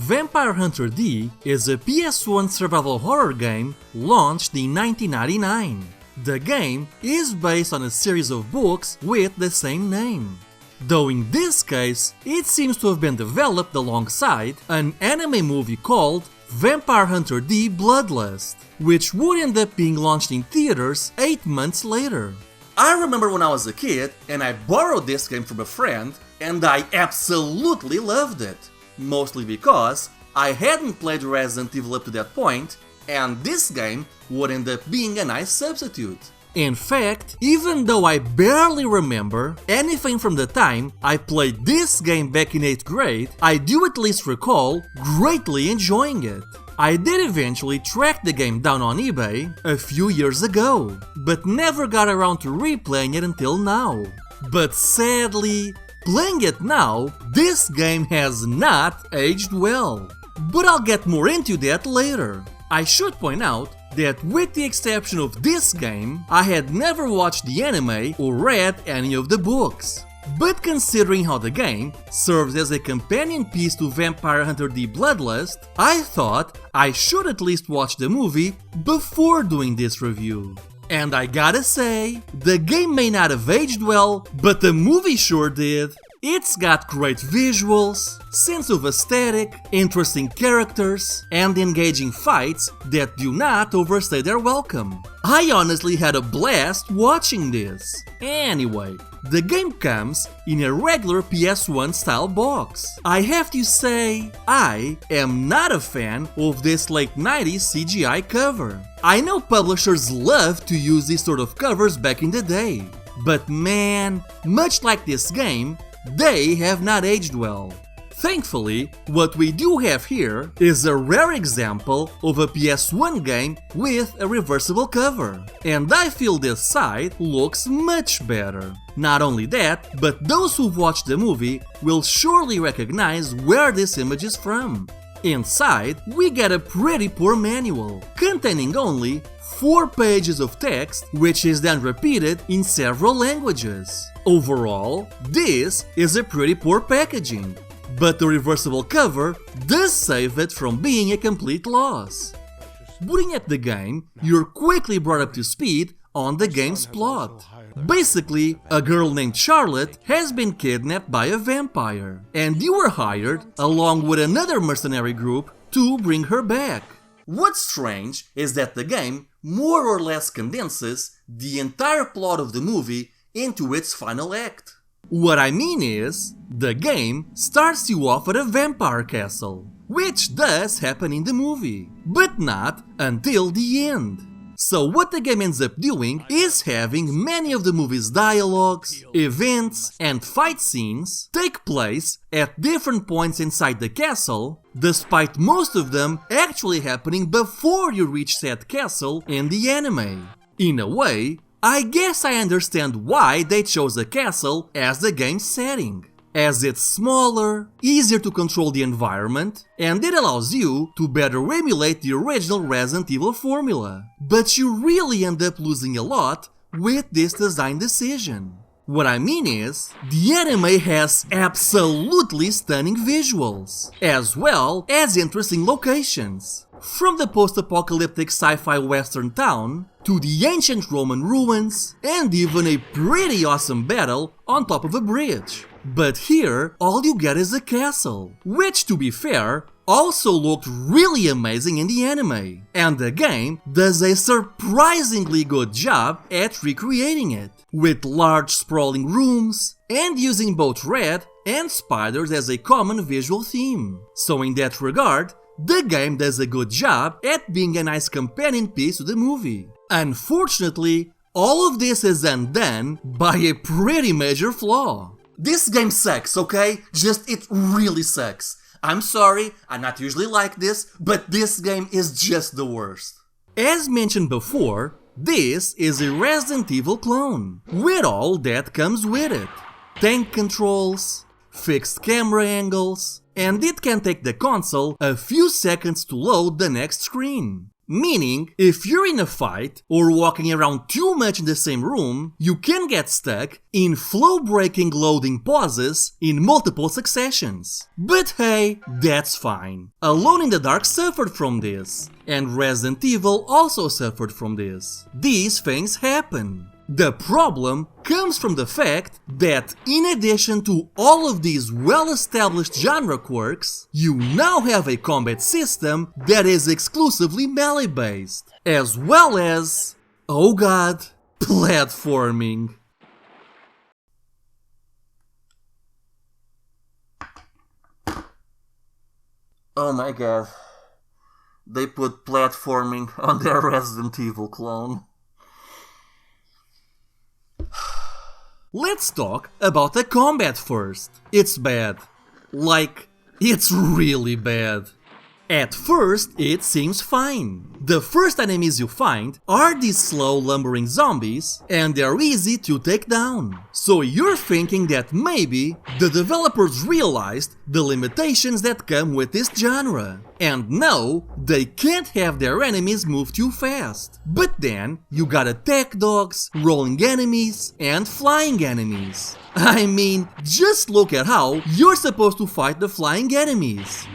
Vampire Hunter D is a PS1 survival horror game launched in 1999. The game is based on a series of books with the same name. Though in this case, it seems to have been developed alongside an anime movie called Vampire Hunter D Bloodlust, which would end up being launched in theaters 8 months later. I remember when I was a kid and I borrowed this game from a friend and I absolutely loved it. Mostly because I hadn't played Resident Evil up to that point, and this game would end up being a nice substitute. In fact, even though I barely remember anything from the time I played this game back in 8th grade, I do at least recall greatly enjoying it. I did eventually track the game down on eBay a few years ago, but never got around to replaying it until now. But sadly, playing it now, this game has not aged well. But I'll get more into that later. I should point out that with the exception of this game, I had never watched the anime or read any of the books. But considering how the game serves as a companion piece to Vampire Hunter D Bloodlust, I thought I should at least watch the movie before doing this review. And I gotta say, the game may not have aged well, but the movie sure did. It's got great visuals, sense of aesthetic, interesting characters, and engaging fights that do not overstay their welcome. I honestly had a blast watching this. Anyway, the game comes in a regular PS1 style box. I have to say, I am not a fan of this late 90s CGI cover. I know publishers love to use these sort of covers back in the day, but man, much like this game, they have not aged well. Thankfully, what we do have here is a rare example of a PS1 game with a reversible cover, and I feel this side looks much better. Not only that, but those who've watched the movie will surely recognize where this image is from. Inside, we get a pretty poor manual, containing only 4 pages of text, which is then repeated in several languages. Overall, this is a pretty poor packaging. But the reversible cover does save it from being a complete loss. Booting up the game, you're quickly brought up to speed on the game's plot. Basically, a girl named Charlotte has been kidnapped by a vampire, and you were hired, along with another mercenary group, to bring her back. What's strange is that the game more or less condenses the entire plot of the movie into its final act. What I mean is, the game starts you off at a vampire castle, which does happen in the movie, but not until the end. So what the game ends up doing is having many of the movie's dialogues, events, and fight scenes take place at different points inside the castle, despite most of them actually happening before you reach said castle in the anime. In a way, I guess I understand why they chose a castle as the game's setting, as it's smaller, easier to control the environment, and it allows you to better emulate the original Resident Evil formula. But you really end up losing a lot with this design decision. What I mean is, the anime has absolutely stunning visuals, as well as interesting locations. From the post-apocalyptic sci-fi western town, to the ancient Roman ruins, and even a pretty awesome battle on top of a bridge. But here, all you get is a castle, which, to be fair, also looked really amazing in the anime, and the game does a surprisingly good job at recreating it, with large sprawling rooms, and using both red and spiders as a common visual theme. So in that regard, the game does a good job at being a nice companion piece to the movie. Unfortunately, all of this is undone by a pretty major flaw. This game sucks, okay? Just it really sucks. I'm sorry, I'm not usually like this, but this game is just the worst. As mentioned before, this is a Resident Evil clone, with all that comes with it. Tank controls, fixed camera angles, and it can take the console a few seconds to load the next screen. Meaning, if you're in a fight or walking around too much in the same room, you can get stuck in flow-breaking loading pauses in multiple successions. But hey, that's fine. Alone in the Dark suffered from this, and Resident Evil also suffered from this. These things happen. The problem comes from the fact that, in addition to all of these well-established genre quirks, you now have a combat system that is exclusively melee-based, as well as, oh god, platforming. Oh my god, they put platforming on their Resident Evil clone. Let's talk about the combat first. It's bad. Like, it's really bad. At first, it seems fine. The first enemies you find are these slow lumbering zombies, and they're easy to take down. So you're thinking that maybe the developers realized the limitations that come with this genre. And no, they can't have their enemies move too fast. But then, you got attack dogs, rolling enemies, and flying enemies. I mean, just look at how you're supposed to fight the flying enemies.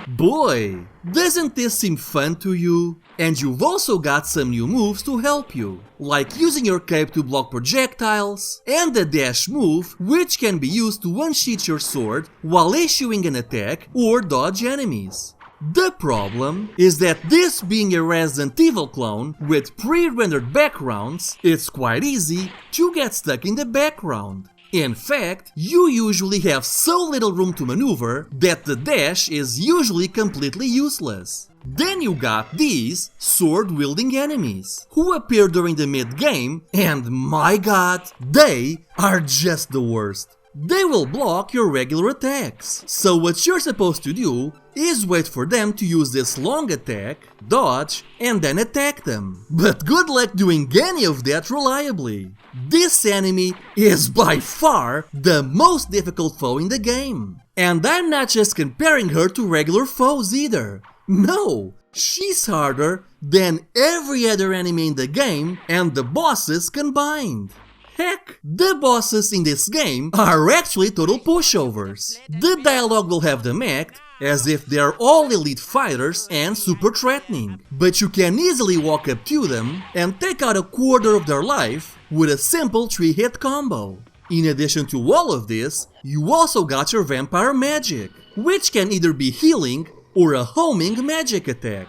Boy, doesn't this seem fun to you? And you've also got some new moves to help you, like using your cape to block projectiles, and the dash move, which can be used to unsheath your sword while issuing an attack or dodge enemies. The problem is that this being a Resident Evil clone with pre-rendered backgrounds, it's quite easy to get stuck in the background. In fact, you usually have so little room to maneuver that the dash is usually completely useless. Then you got these sword-wielding enemies, who appear during the mid-game, and my god, they are just the worst. They will block your regular attacks, so what you're supposed to do is wait for them to use this long attack, dodge, and then attack them. But good luck doing any of that reliably. This enemy is by far the most difficult foe in the game. And I'm not just comparing her to regular foes either. No, she's harder than every other enemy in the game and the bosses combined. Heck, the bosses in this game are actually total pushovers. The dialogue will have them act as if they're all elite fighters and super threatening, but you can easily walk up to them and take out a quarter of their life with a simple 3-hit combo. In addition to all of this, you also got your vampire magic, which can either be healing or a homing magic attack,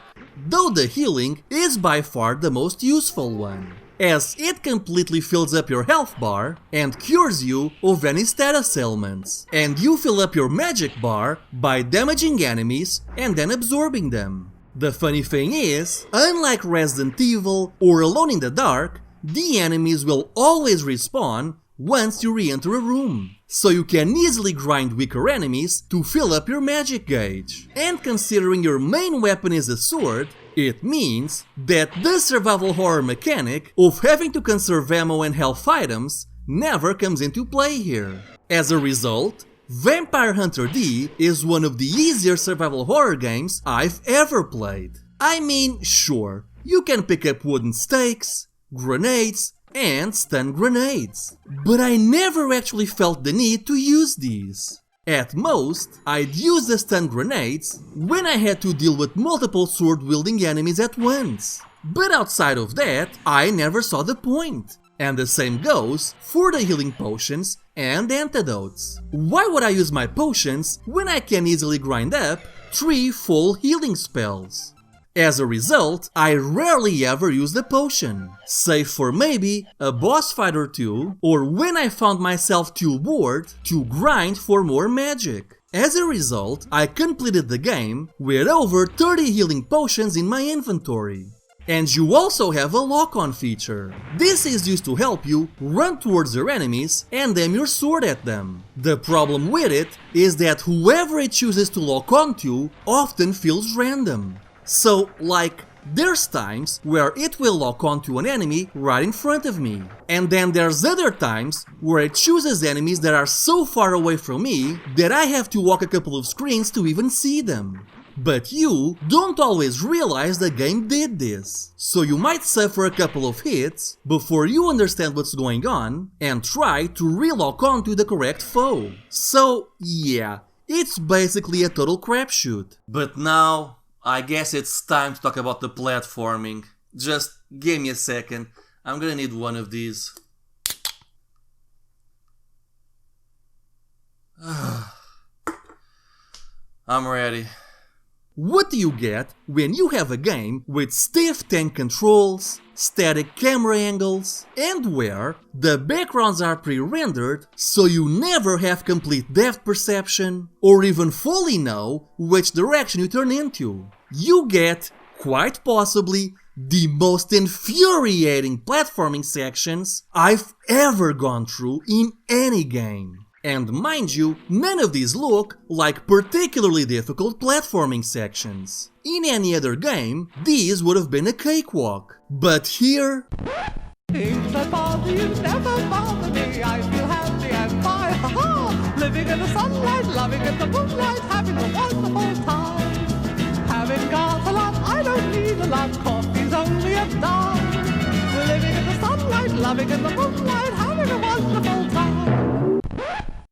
though the healing is by far the most useful one, as it completely fills up your health bar and cures you of any status ailments, and you fill up your magic bar by damaging enemies and then absorbing them. The funny thing is, unlike Resident Evil or Alone in the Dark, the enemies will always respawn once you re-enter a room, so you can easily grind weaker enemies to fill up your magic gauge. And considering your main weapon is a sword, it means that the survival horror mechanic of having to conserve ammo and health items never comes into play here. As a result, Vampire Hunter D is one of the easier survival horror games I've ever played. I mean, sure, you can pick up wooden stakes, grenades, and stun grenades, but I never actually felt the need to use these. At most, I'd use the stun grenades when I had to deal with multiple sword-wielding enemies at once. But outside of that, I never saw the point. And the same goes for the healing potions and antidotes. Why would I use my potions when I can easily grind up 3 full healing spells? As a result, I rarely ever use the potion, save for maybe a boss fight or two, or when I found myself too bored to grind for more magic. As a result, I completed the game with over 30 healing potions in my inventory. And you also have a lock-on feature. This is used to help you run towards your enemies and aim your sword at them. The problem with it is that whoever it chooses to lock onto often feels random. So, like, there's times where it will lock onto an enemy right in front of me. And then there's other times where it chooses enemies that are so far away from me that I have to walk a couple of screens to even see them. But you don't always realize the game did this, so you might suffer a couple of hits before you understand what's going on and try to relock onto the correct foe. So yeah, it's basically a total crapshoot. But now, I guess it's time to talk about the platforming. Just give me a second, I'm gonna need one of these. I'm ready. What do you get when you have a game with stiff tank controls, static camera angles, and where the backgrounds are pre-rendered so you never have complete depth perception or even fully know which direction you turn into? You get, quite possibly, the most infuriating platforming sections I've ever gone through in any game. And mind you, none of these look like particularly difficult platforming sections. In any other game, these would have been a cakewalk. But here... Things that bother you never bother me. I feel happy and fine, ha-ha! Living in the sunlight, loving in the moonlight, having a wonderful time. Having got a lot, I don't need a lot, coffee's only a dime. Living in the sunlight, loving in the moonlight, having a wonderful time.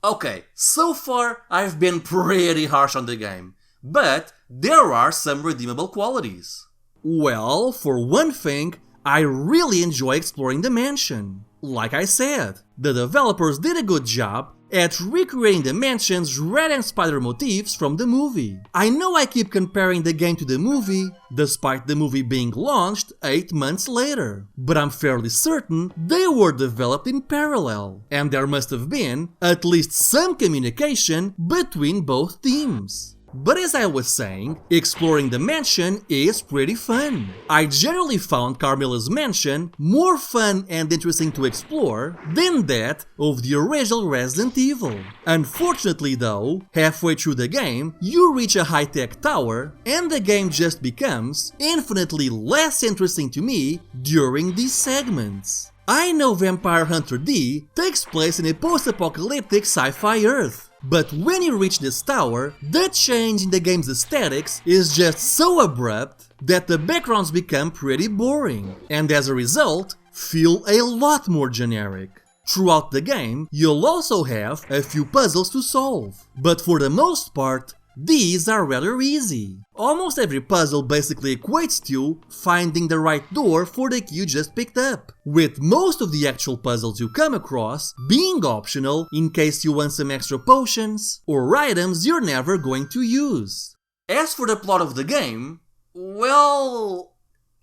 Okay, so far I've been pretty harsh on the game, but there are some redeemable qualities. Well, for one thing, I really enjoy exploring the mansion. Like I said, the developers did a good job at recreating the mansion's red and spider motifs from the movie. I know I keep comparing the game to the movie, despite the movie being launched 8 months later, but I'm fairly certain they were developed in parallel, and there must have been at least some communication between both teams. But as I was saying, exploring the mansion is pretty fun. I generally found Carmilla's mansion more fun and interesting to explore than that of the original Resident Evil. Unfortunately though, halfway through the game, you reach a high-tech tower and the game just becomes infinitely less interesting to me during these segments. I know Vampire Hunter D takes place in a post-apocalyptic sci-fi Earth, but when you reach this tower, the change in the game's aesthetics is just so abrupt that the backgrounds become pretty boring, and as a result, feel a lot more generic. Throughout the game, you'll also have a few puzzles to solve, but for the most part, these are rather easy. Almost every puzzle basically equates to finding the right door for the key you just picked up, with most of the actual puzzles you come across being optional in case you want some extra potions or items you're never going to use. As for the plot of the game, well,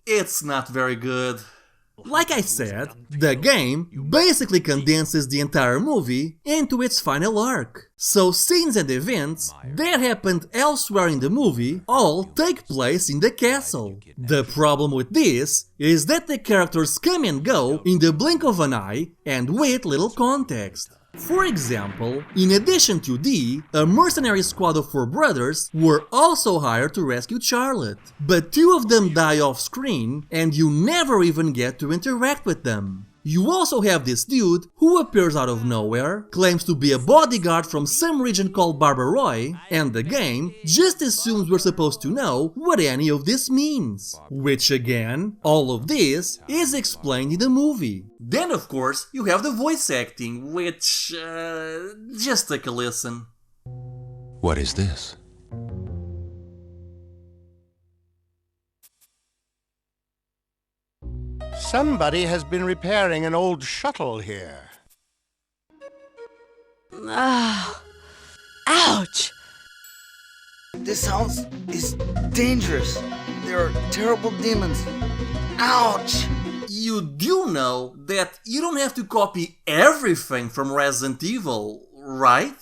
it's not very good. Like I said, the game basically condenses the entire movie into its final arc. So scenes and events that happened elsewhere in the movie all take place in the castle. The problem with this is that the characters come and go in the blink of an eye and with little context. For example, in addition to Dee, a mercenary squad of 4 brothers were also hired to rescue Charlotte, but 2 of them die off screen and you never even get to interact with them. You also have this dude who appears out of nowhere, claims to be a bodyguard from some region called Barbaroy, and the game just assumes we're supposed to know what any of this means. Which again, all of this is explained in the movie. Then of course you have the voice acting, which... just take a listen. What is this? Somebody has been repairing an old shuttle here. Ouch! This house is dangerous. There are terrible demons. Ouch! You do know that you don't have to copy everything from Resident Evil, right?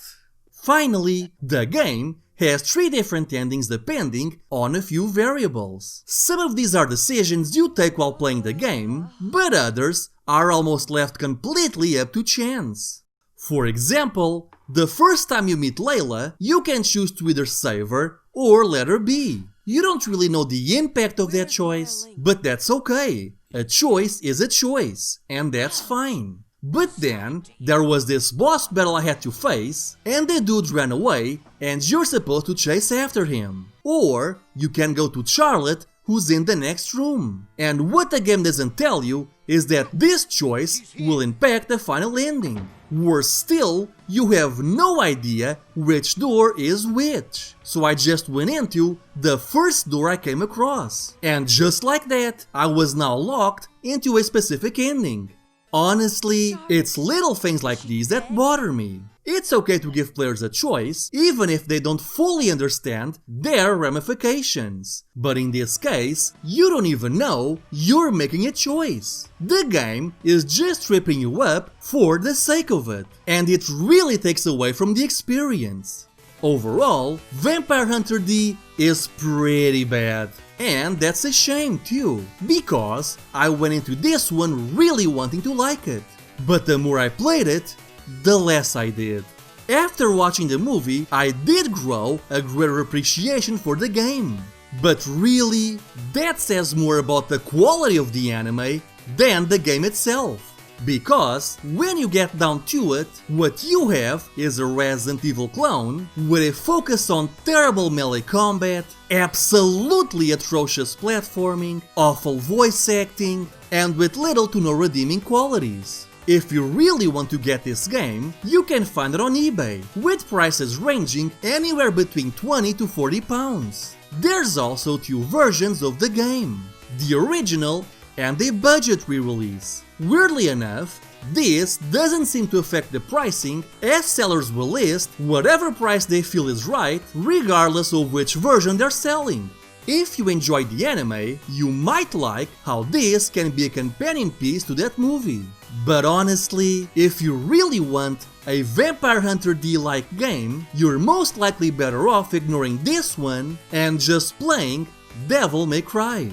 Finally, the game has 3 different endings depending on a few variables. Some of these are decisions you take while playing the game, but others are almost left completely up to chance. For example, the first time you meet Layla, you can choose to either save her or let her be. You don't really know the impact of that choice, but that's okay. A choice is a choice, and that's fine. But then, there was this boss battle I had to face, and the dude ran away, and you're supposed to chase after him. Or, you can go to Charlotte, who's in the next room. And what the game doesn't tell you is that this choice will impact the final ending. Worse still, you have no idea which door is which. So I just went into the first door I came across. And just like that, I was now locked into a specific ending. Honestly, it's little things like these that bother me. It's okay to give players a choice, even if they don't fully understand their ramifications. But in this case, you don't even know you're making a choice. The game is just tripping you up for the sake of it, and it really takes away from the experience. Overall, Vampire Hunter D is pretty bad. And that's a shame too, because I went into this one really wanting to like it. But the more I played it, the less I did. After watching the movie, I did grow a greater appreciation for the game. But really, that says more about the quality of the anime than the game itself. Because when you get down to it, what you have is a Resident Evil clone with a focus on terrible melee combat, absolutely atrocious platforming, awful voice acting, and with little to no redeeming qualities. If you really want to get this game, you can find it on eBay, with prices ranging anywhere between 20 to 40 pounds. There's also two versions of the game, the original and a budget re-release. Weirdly enough, this doesn't seem to affect the pricing, as sellers will list whatever price they feel is right, regardless of which version they're selling. If you enjoyed the anime, you might like how this can be a companion piece to that movie. But honestly, if you really want a Vampire Hunter D-like game, you're most likely better off ignoring this one and just playing Devil May Cry.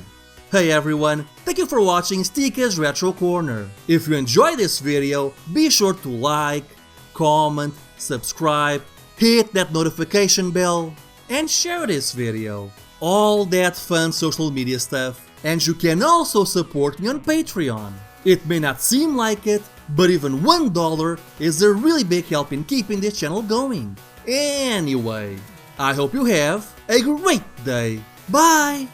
Hey everyone, thank you for watching St1ka's Retro Corner. If you enjoyed this video, be sure to like, comment, subscribe, hit that notification bell, and share this video. All that fun social media stuff. And you can also support me on Patreon. It may not seem like it, but even $1 is a really big help in keeping this channel going. Anyway, I hope you have a great day. Bye!